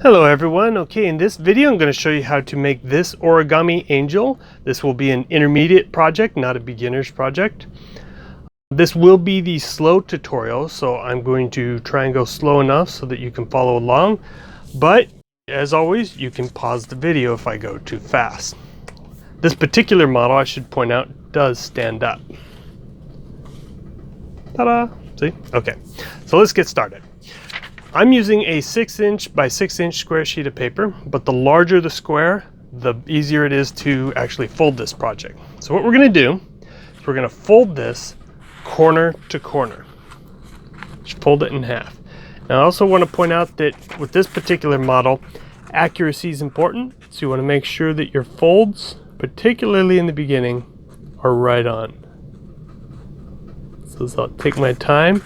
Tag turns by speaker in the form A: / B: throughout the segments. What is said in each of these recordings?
A: Hello everyone. Okay, in this video I'm going to show you how to make this origami angel. This will be an intermediate project, not a beginner's project. This will be the slow tutorial, so I'm going to try and go slow enough so that you can follow along. But as always, you can pause the video if I go too fast. This particular model, I should point out, does stand up. Ta-da! See? Okay, so let's get started. I'm using a 6" by 6" square sheet of paper, but the larger the square, the easier it is to actually fold this project. So what we're going to do is we're going to fold this corner to corner. Just fold it in half. Now I also want to point out that with this particular model, accuracy is important, so you want to make sure that your folds, particularly in the beginning, are right on. So I'll take my time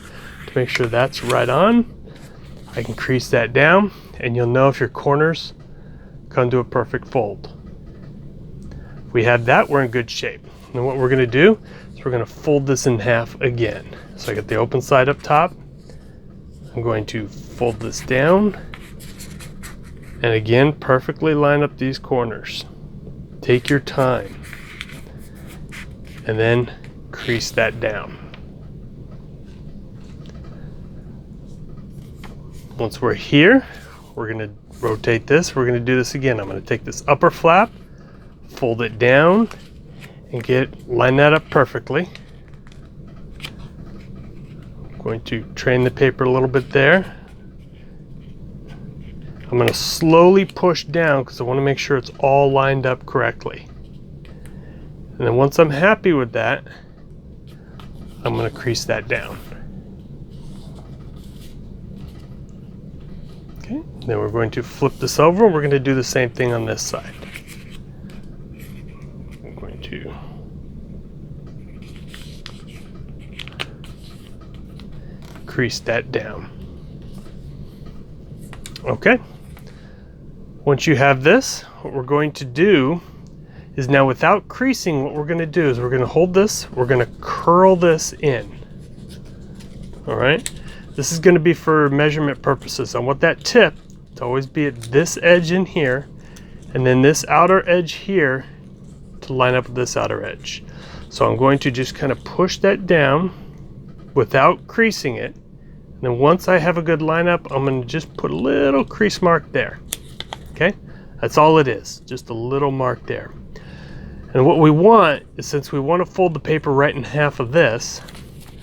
A: to make sure that's right on. I can crease that down, and you'll know if your corners come to a perfect fold. If we have that, we're in good shape. And what we're going to do is we're going to fold this in half again. So I got the open side up top. I'm going to fold this down, and again, perfectly line up these corners. Take your time, and then crease that down. Once we're here, we're going to rotate this. We're going to do this again. I'm going to take this upper flap, fold it down, and line that up perfectly. I'm going to train the paper a little bit there. I'm going to slowly push down because I want to make sure it's all lined up correctly. And then once I'm happy with that, I'm going to crease that down. Okay, then we're going to flip this over. We're going to do the same thing on this side. I'm going to crease that down. Okay, once you have this, what we're going to do is now, without creasing, what we're going to do is we're going to hold this, we're going to curl this in. All right. This is going to be for measurement purposes. I want that tip to always be at this edge in here, and then this outer edge here to line up with this outer edge. So I'm going to just kind of push that down without creasing it. And then once I have a good lineup, I'm going to just put a little crease mark there. Okay? That's all it is, just a little mark there. And what we want is, since we want to fold the paper right in half of this,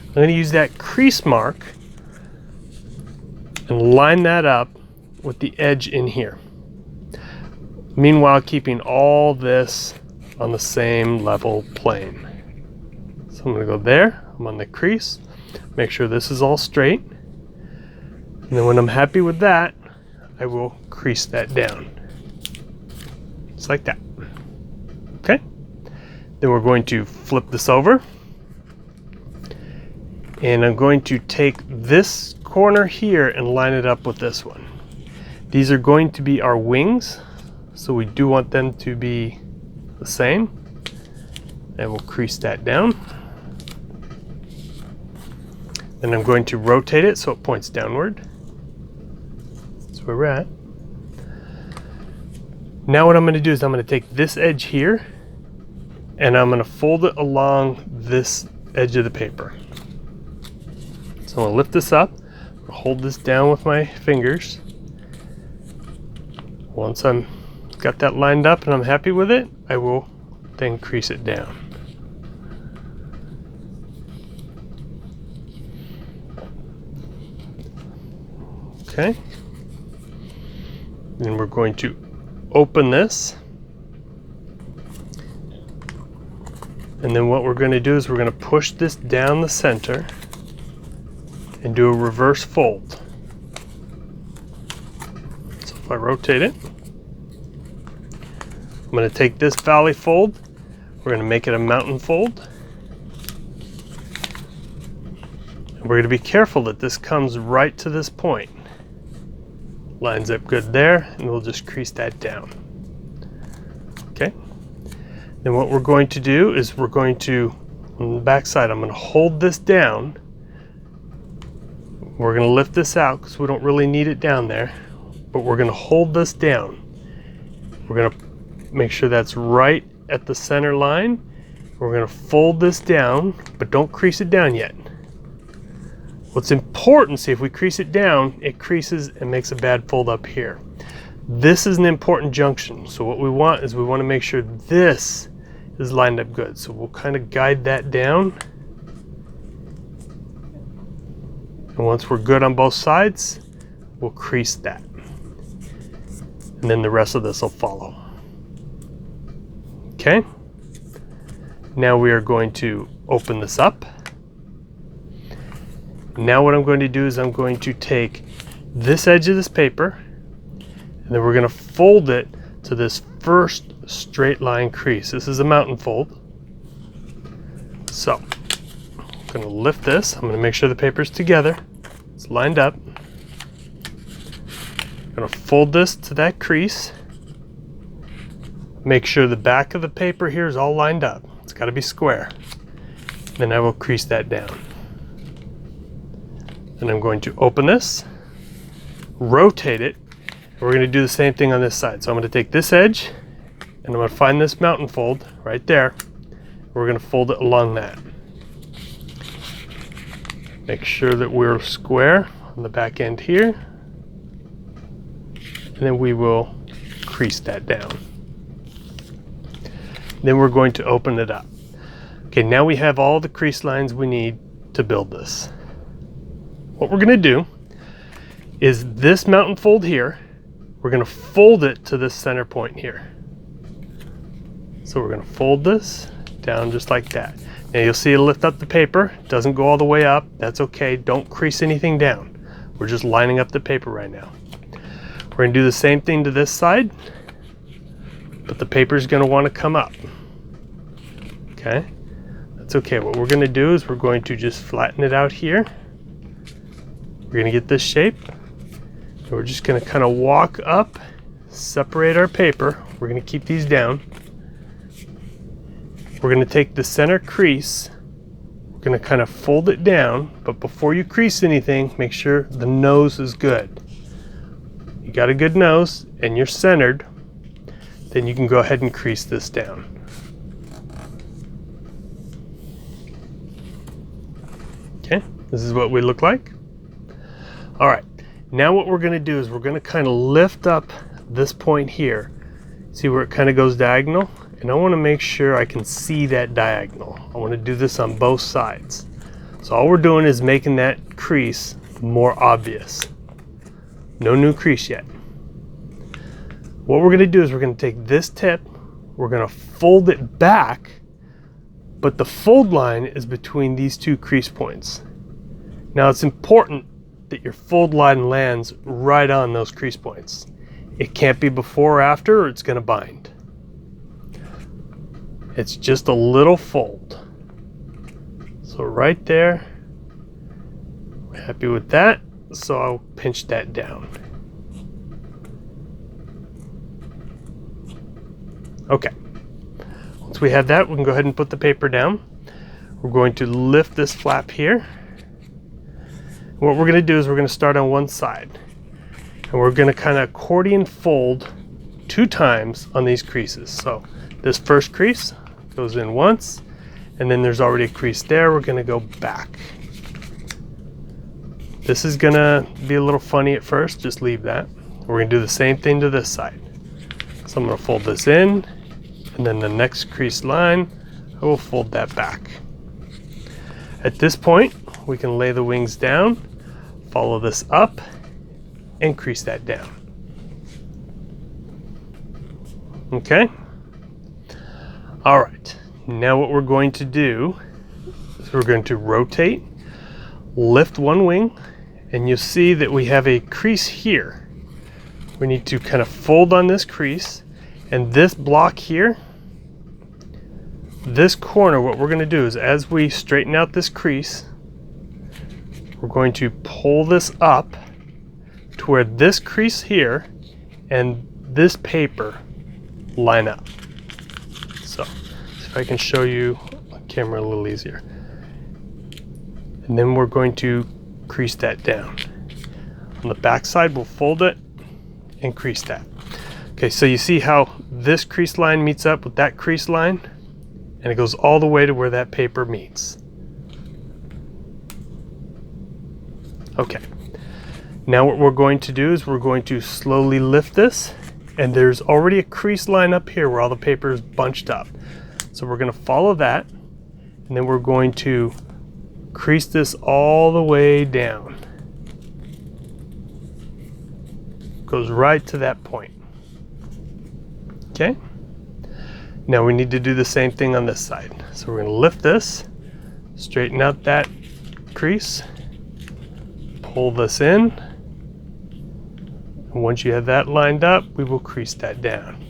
A: I'm going to use that crease mark and line that up with the edge in here. Meanwhile, keeping all this on the same level plane. So I'm going to go there, I'm on the crease, make sure this is all straight. And then when I'm happy with that, I will crease that down. Just like that. Okay? Then we're going to flip this over. And I'm going to take this corner here and line it up with this one. These are going to be our wings, so we do want them to be the same. And we'll crease that down. Then I'm going to rotate it so it points downward. That's where we're at. Now what I'm going to do is I'm going to take this edge here, and I'm going to fold it along this edge of the paper. So I'm going to lift this up, hold this down with my fingers. Once I'm got that lined up and I'm happy with it, I will then crease it down. Okay. Then we're going to open this. And then what we're going to do is we're going to push this down the center and do a reverse fold. So if I rotate it, I'm going to take this valley fold, we're going to make it a mountain fold. And we're going to be careful that this comes right to this point. Lines up good there, and we'll just crease that down. Okay. Then what we're going to do is we're going to, on the back side, I'm going to hold this down. We're going to lift this out because we don't really need it down there. but we're going to hold this down. We're going to make sure that's right at the center line. We're going to fold this down, but don't crease it down yet. What's important, see, if we crease it down, it creases and makes a bad fold up here. This is an important junction. So what we want is we want to make sure this is lined up good. So we'll kind of guide that down. And once we're good on both sides, we'll crease that. And then the rest of this will follow. Okay. Now we are going to open this up. Now what I'm going to do is I'm going to take this edge of this paper, and then we're going to fold it to this first straight line crease. This is a mountain fold. So I'm going to lift this. I'm going to make sure the paper's together. It's lined up. I'm going to fold this to that crease. Make sure the back of the paper here is all lined up. It's got to be square. Then I will crease that down. And I'm going to open this, rotate it, and we're going to do the same thing on this side. So I'm going to take this edge, and I'm going to find this mountain fold right there. We're going to fold it along that. Make sure that we're square on the back end here, and then we will crease that down. Then we're going to open it up. Okay, now we have all the crease lines we need to build this. What we're going to do is this mountain fold here, we're going to fold it to this center point here. So we're going to fold this down just like that. Now you'll see it lift up the paper. It doesn't go all the way up. That's okay. Don't crease anything down. We're just lining up the paper right now. We're going to do the same thing to this side, but the paper is going to want to come up. Okay? That's okay. What we're going to do is we're going to just flatten it out here. We're going to get this shape. And we're just going to kind of walk up, separate our paper. We're going to keep these down. We're going to take the center crease. We're going to kind of fold it down, but before you crease anything, make sure the nose is good. You got a good nose and you're centered, then you can go ahead and crease this down. Okay, this is what we look like. All right, now what we're going to do is we're going to kind of lift up this point here. See where it kind of goes diagonal? And I want to make sure I can see that diagonal. I want to do this on both sides. So all we're doing is making that crease more obvious. No new crease yet. What we're going to do is we're going to take this tip, we're going to fold it back, but the fold line is between these two crease points. Now it's important that your fold line lands right on those crease points. It can't be before or after, or it's going to bind. It's just a little fold. So right there, we're happy with that. So I'll pinch that down. Okay. Once we have that, we can go ahead and put the paper down. We're going to lift this flap here. What we're going to do is we're going to start on one side. And we're going to kind of accordion fold 2 times on these creases. So this first crease goes in once, and then there's already a crease there. We're going to go back. This is going to be a little funny at first. Just leave that. We're going to do the same thing to this side. So I'm going to fold this in, and then the next crease line, I will fold that back. At this point, we can lay the wings down, follow this up, and crease that down. Okay? All right, now what we're going to do is we're going to rotate, lift one wing, and you'll see that we have a crease here. We need to kind of fold on this crease, and this block here, this corner, what we're going to do is as we straighten out this crease, we're going to pull this up to where this crease here and this paper line up. So if I can show you on camera a little easier. And then we're going to crease that down. On the back side, we'll fold it, and crease that. Okay, so you see how this crease line meets up with that crease line, and it goes all the way to where that paper meets. Okay, now what we're going to do is we're going to slowly lift this, and there's already a crease line up here where all the paper is bunched up. So we're going to follow that, and then we're going to crease this all the way down. Goes right to that point. Okay, now we need to do the same thing on this side. So we're going to lift this, straighten out that crease, pull this in, and once you have that lined up, we will crease that down.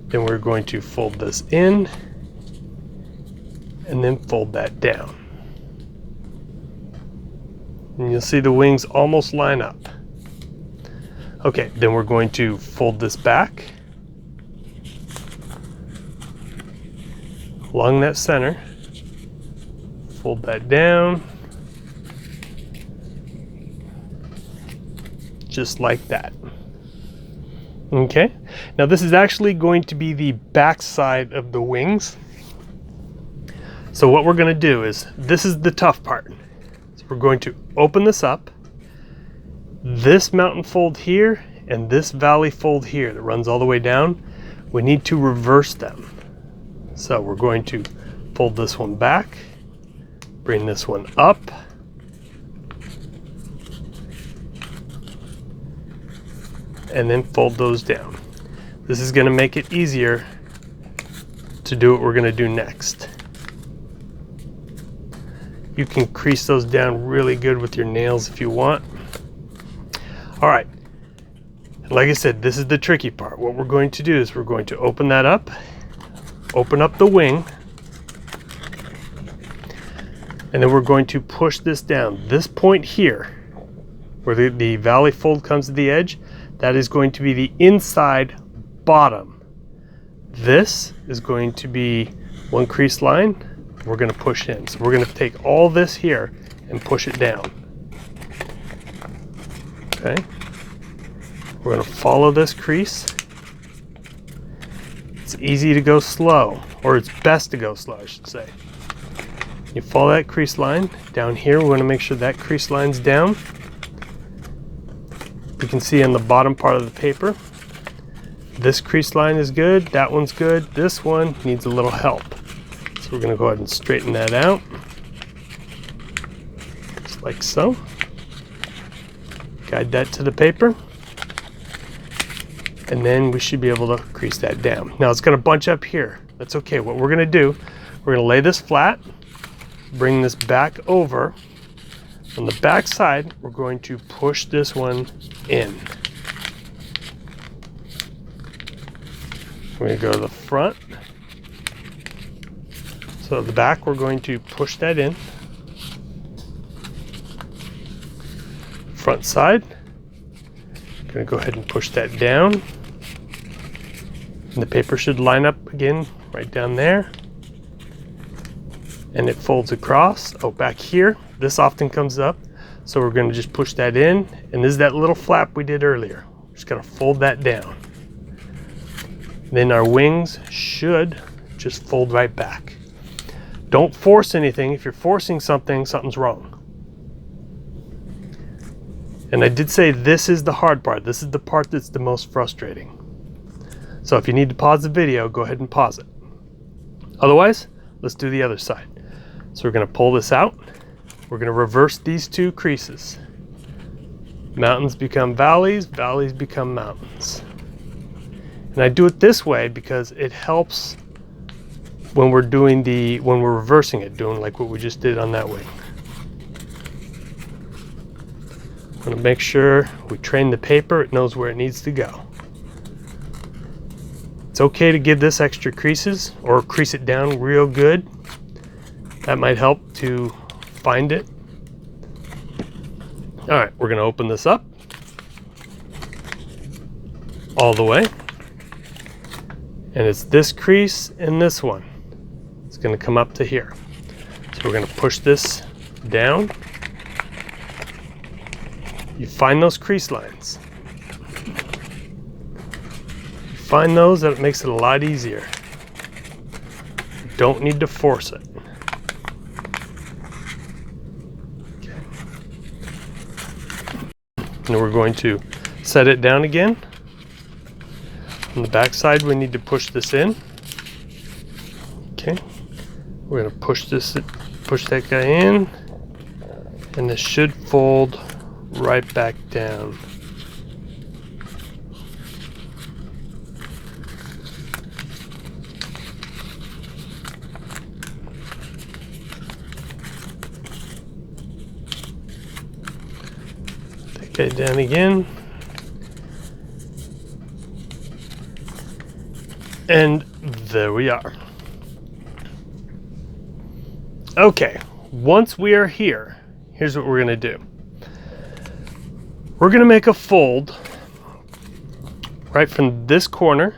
A: Then we're going to fold this in and then fold that down. And you'll see the wings almost line up. Okay, then we're going to fold this back along that center, fold that down, just like that. Okay, now this is actually going to be the back side of the wings. So what we're going to do is, this is the tough part. So we're going to open this up, this mountain fold here and this valley fold here that runs all the way down, we need to reverse them. So we're going to fold this one back, bring this one up, and then fold those down. This is going to make it easier to do what we're going to do next. You can crease those down really good with your nails if you want. All right, like I said, this is the tricky part. What we're going to do is we're going to open that up, open up the wing, and then we're going to push this down. This point here, where the valley fold comes to the edge, that is going to be the inside bottom. This is going to be one crease line. We're going to push in. So we're going to take all this here and push it down. Okay. We're going to follow this crease. It's easy to go slow, or it's best to go slow, I should say. You follow that crease line. Down here, we're going to make sure that crease line's down. You can see on the bottom part of the paper, this crease line is good, that one's good, this one needs a little help. So we're going to go ahead and straighten that out, just like so. Guide that to the paper, and then we should be able to crease that down. Now it's going to bunch up here. That's okay. What we're going to do, we're going to lay this flat, bring this back over. On the back side, we're going to push this one in. We're going to go to the front. So the back, we're going to push that in. Front side, I'm going to go ahead and push that down. And the paper should line up again right down there. And it folds across. Oh, back here, this often comes up. So we're going to just push that in. And this is that little flap we did earlier. We're just going to fold that down. Then our wings should just fold right back. Don't force anything. If you're forcing something, something's wrong. And I did say this is the hard part. This is the part that's the most frustrating. So if you need to pause the video, go ahead and pause it. Otherwise, let's do the other side. So we're going to pull this out. We're going to reverse these two creases. Mountains become valleys, valleys become mountains. And I do it this way because it helps when we're reversing it, doing like what we just did on that wing. I'm going to make sure we train the paper, it knows where it needs to go. It's okay to give this extra creases or crease it down real good. That might help to find it. All right, we're going to open this up all the way. And it's this crease and this one. It's going to come up to here. So we're going to push this down. You find those crease lines. You find those, that makes it a lot easier. You don't need to force it. Okay. And we're going to set it down again. On the back side, we need to push this in. Okay. We're going to push that guy in, and this should fold right back down. That guy down again. And there we are. Okay, once we are here, here's what we're going to do. We're going to make a fold right from this corner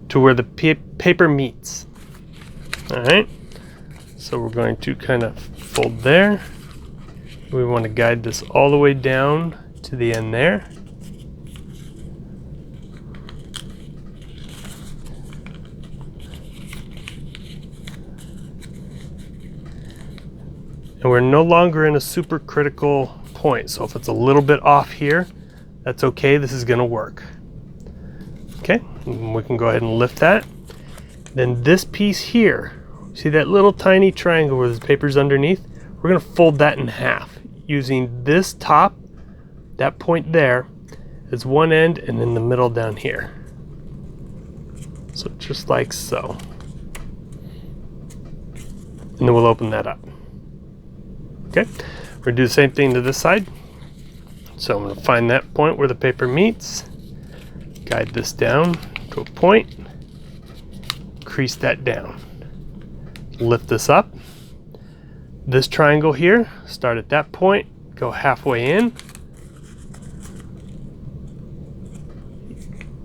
A: to where the paper meets. All right, so we're going to kind of fold there. We want to guide this all the way down to the end there. And we're no longer in a super critical point. So if it's a little bit off here, that's okay. This is going to work. Okay, and we can go ahead and lift that. Then this piece here, see that little tiny triangle where the paper's underneath? We're going to fold that in half using this top, that point there, as one end, and then the middle down here. So just like so. And then we'll open that up. Okay, we're going to do the same thing to this side. So I'm going to find that point where the paper meets, guide this down to a point, crease that down, lift this up. This triangle here, start at that point, go halfway in,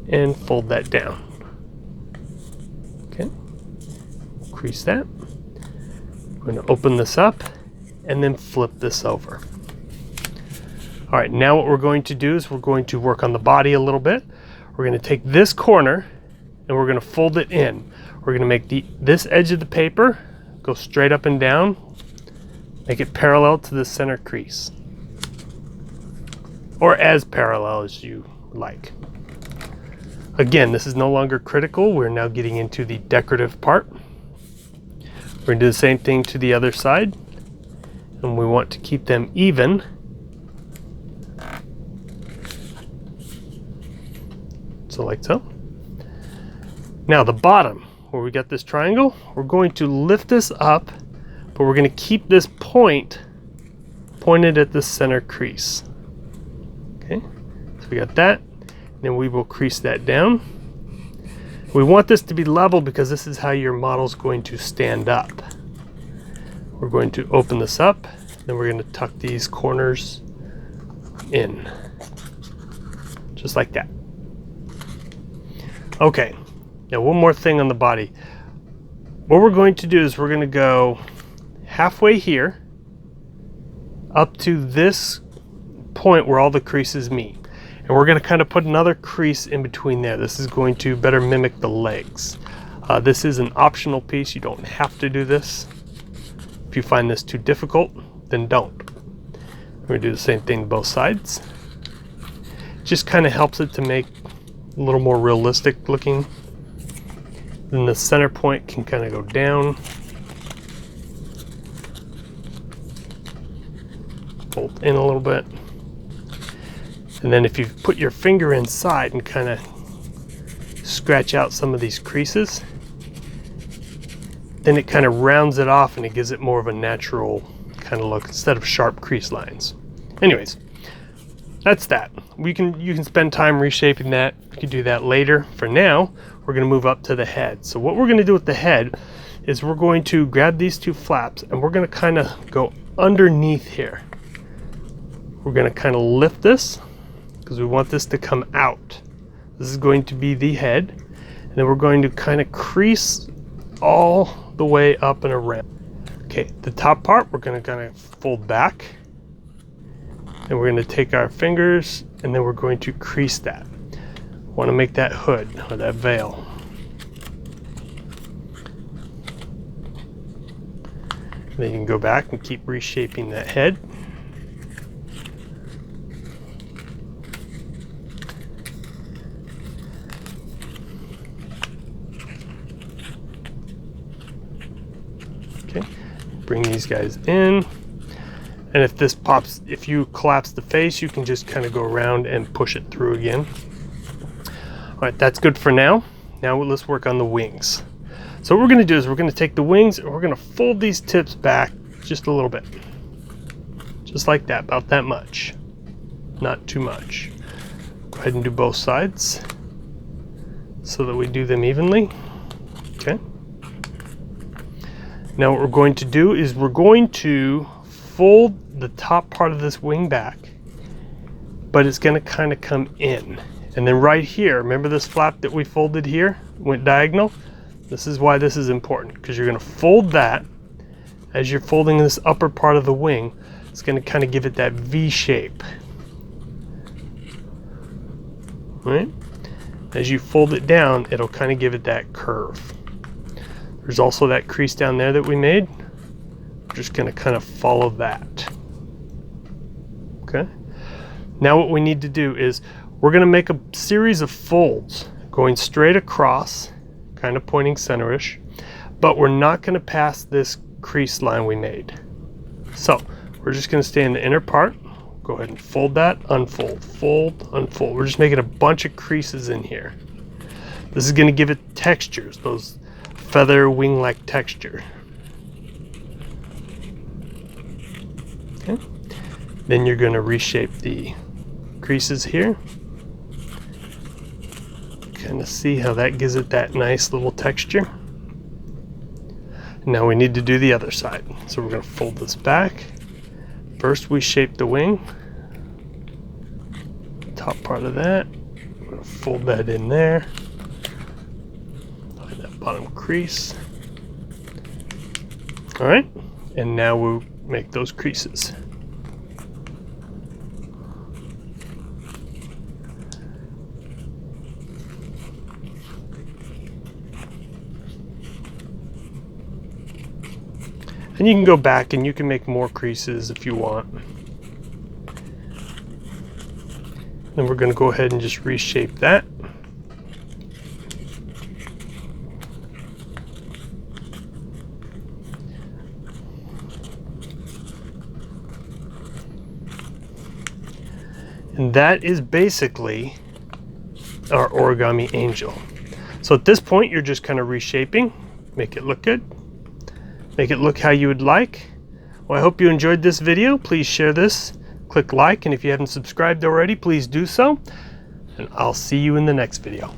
A: and fold that down. Okay, crease that. We're going to open this up and then flip this over. All right, now what we're going to do is we're going to work on the body a little bit. We're going to take this corner and we're going to fold it in. We're going to make this edge of the paper go straight up and down, make it parallel to the center crease, or as parallel as you like. Again, this is no longer critical. We're now getting into the decorative part. We're going to do the same thing to the other side, and we want to keep them even. So like so. Now the bottom, where we got this triangle, we're going to lift this up, but we're going to keep this point pointed at the center crease. Okay, so we got that. Then we will crease that down. We want this to be level because this is how your model's going to stand up. We're going to open this up, then we're going to tuck these corners in, just like that. Okay, now one more thing on the body. What we're going to do is we're going to go halfway here up to this point where all the creases meet. And we're going to kind of put another crease in between there. This is going to better mimic the legs. This is an optional piece. You don't have to do this. If you find this too difficult, then don't. We're going to do the same thing to both sides. Just kind of helps it to make a little more realistic looking. Then the center point can kind of go down. Fold in a little bit. And then if you put your finger inside and kind of scratch out some of these creases, then it kind of rounds it off and it gives it more of a natural kind of look instead of sharp crease lines. Anyways, that's that. You can spend time reshaping that. You can do that later. For now, we're going to move up to the head. So what we're going to do with the head is we're going to grab these two flaps and we're going to kind of go underneath here. We're going to kind of lift this, because we want this to come out. This is going to be the head, and then we're going to kind of crease all the way up and around. Okay, the top part we're going to kind of fold back, And we're going to take our fingers and then we're going to crease that. Want to make that hood or that veil. Then you can go back and keep reshaping that head. Okay, bring these guys in. And if this pops, if you collapse the face, you can just kind of go around and push it through again. All right, that's good for now. Now let's work on the wings. So what we're gonna do is we're gonna take the wings and we're gonna fold these tips back just a little bit. Just like that, about that much. Not too much. Go ahead and do both sides so that we do them evenly. Okay. Now what we're going to do is we're going to fold the top part of this wing back, but it's gonna kind of come in. And then right here, remember this flap that we folded here, went diagonal? This is why this is important, because you're going to fold that as you're folding this upper part of the wing. It's going to kind of give it that V shape. Right? As you fold it down, it'll kind of give it that curve. There's also that crease down there that we made. We're just going to kind of follow that. Okay? Now what we need to do is we're going to make a series of folds going straight across, kind of pointing center-ish, but we're not going to pass this crease line we made. So we're just going to stay in the inner part. Go ahead and fold that, unfold, fold, unfold. We're just making a bunch of creases in here. This is going to give it textures, those feather wing-like texture. Okay. Then you're going to reshape the creases here. Kind of see how that gives it that nice little texture. Now we need to do the other side. So we're going to fold this back. First we shape the wing. Top part of that. We're going to fold that in there. Find that bottom crease. Alright, and now we'll make those creases. And you can go back and you can make more creases if you want. Then we're going to go ahead and just reshape that. And that is basically our origami angel. So at this point, you're just kind of reshaping, make it look good. Make it look how you would like. Well, I hope you enjoyed this video. Please share this, click like, and if you haven't subscribed already, please do so. And I'll see you in the next video.